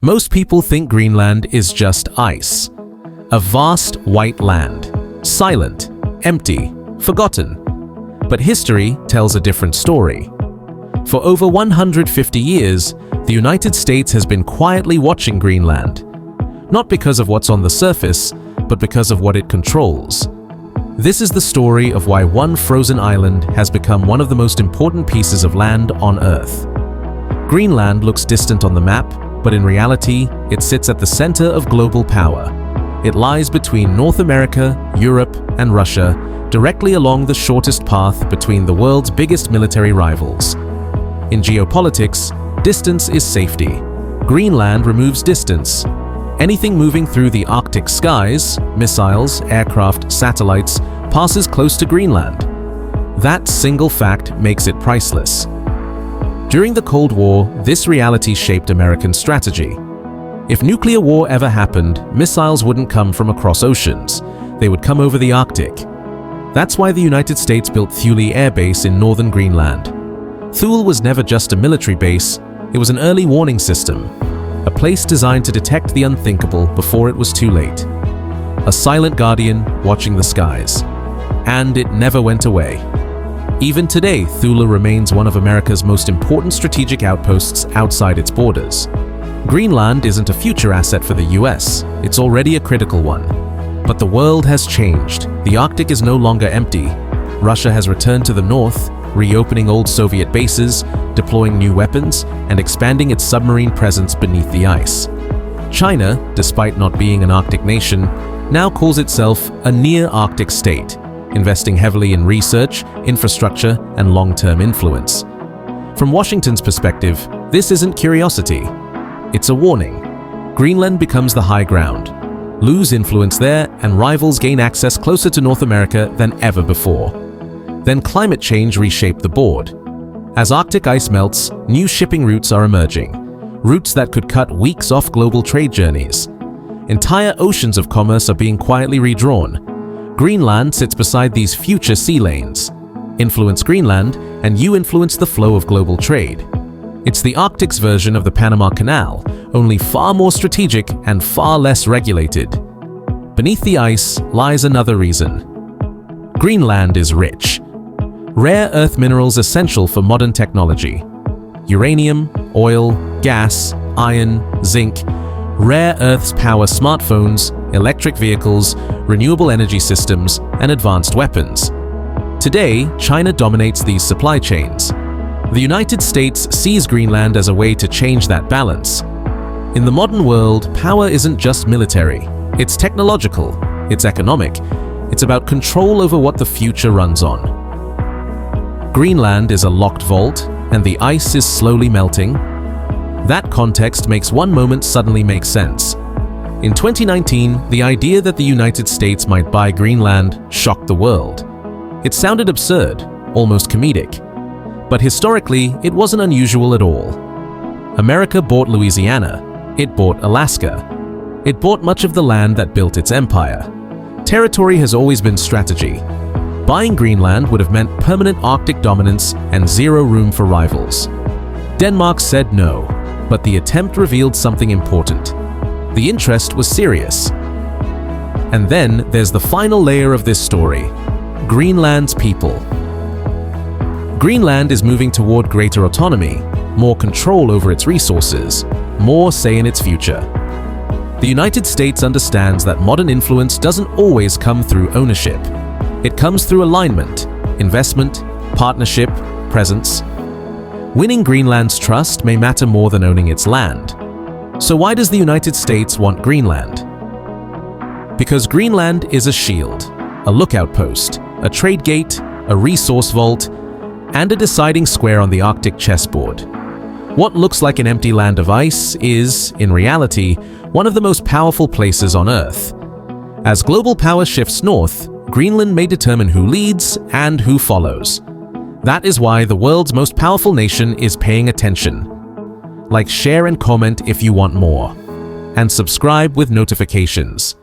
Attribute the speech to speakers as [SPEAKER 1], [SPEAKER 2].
[SPEAKER 1] Most people think Greenland is just ice. A vast white land, silent, empty, forgotten. But history tells a different story. For over 150 years, the United States has been quietly watching Greenland. Not because of what's on the surface, but because of what it controls. This is the story of why one frozen island has become one of the most important pieces of land on Earth. Greenland looks distant on the map, but in reality, it sits at the center of global power. It lies between North America, Europe, and Russia, directly along the shortest path between the world's biggest military rivals. In geopolitics, distance is safety. Greenland removes distance. Anything moving through the Arctic skies, missiles, aircraft, satellites, passes close to Greenland. That single fact makes it priceless. During the Cold War, this reality shaped American strategy. If nuclear war ever happened, missiles wouldn't come from across oceans. They would come over the Arctic. That's why the United States built Thule Air Base in northern Greenland. Thule was never just a military base, it was an early warning system. A place designed to detect the unthinkable before it was too late. A silent guardian watching the skies. And it never went away. Even today, Thule remains one of America's most important strategic outposts outside its borders. Greenland isn't a future asset for the US, it's already a critical one. But the world has changed. The Arctic is no longer empty. Russia has returned to the north, reopening old Soviet bases, deploying new weapons, and expanding its submarine presence beneath the ice. China, despite not being an Arctic nation, now calls itself a near-Arctic state, investing heavily in research, infrastructure, and long-term influence. From Washington's perspective, this isn't curiosity. It's a warning. Greenland becomes the high ground. Lose influence there, and rivals gain access closer to North America than ever before. Then climate change reshaped the board. As Arctic ice melts, new shipping routes are emerging, routes that could cut weeks off global trade journeys. Entire oceans of commerce are being quietly redrawn. Greenland sits beside these future sea lanes. Influence Greenland, and you influence the flow of global trade. It's the Arctic's version of the Panama Canal, only far more strategic and far less regulated. Beneath the ice lies another reason. Greenland is rich. Rare earth minerals essential for modern technology. Uranium, oil, gas, iron, zinc. Rare earths power smartphones, electric vehicles, renewable energy systems, and advanced weapons. Today, China dominates these supply chains. The United States sees Greenland as a way to change that balance. In the modern world, power isn't just military. It's technological, it's economic, it's about control over what the future runs on. Greenland is a locked vault, and the ice is slowly melting. That context makes one moment suddenly make sense. In 2019, the idea that the United States might buy Greenland shocked the world. It sounded absurd, almost comedic. But historically, it wasn't unusual at all. America bought Louisiana. It bought Alaska. It bought much of the land that built its empire. Territory has always been strategy. Buying Greenland would have meant permanent Arctic dominance and zero room for rivals. Denmark said no, but the attempt revealed something important. The interest was serious. And then there's the final layer of this story: Greenland's people. Greenland is moving toward greater autonomy, more control over its resources, more say in its future. The United States understands that modern influence doesn't always come through ownership. It comes through alignment, investment, partnership, presence. Winning Greenland's trust may matter more than owning its land. So why does the United States want Greenland? Because Greenland is a shield, a lookout post, a trade gate, a resource vault, and a deciding square on the Arctic chessboard. What looks like an empty land of ice is, in reality, one of the most powerful places on Earth. As global power shifts north, Greenland may determine who leads and who follows. That is why the world's most powerful nation is paying attention. Like, share, and comment if you want more. And subscribe with notifications.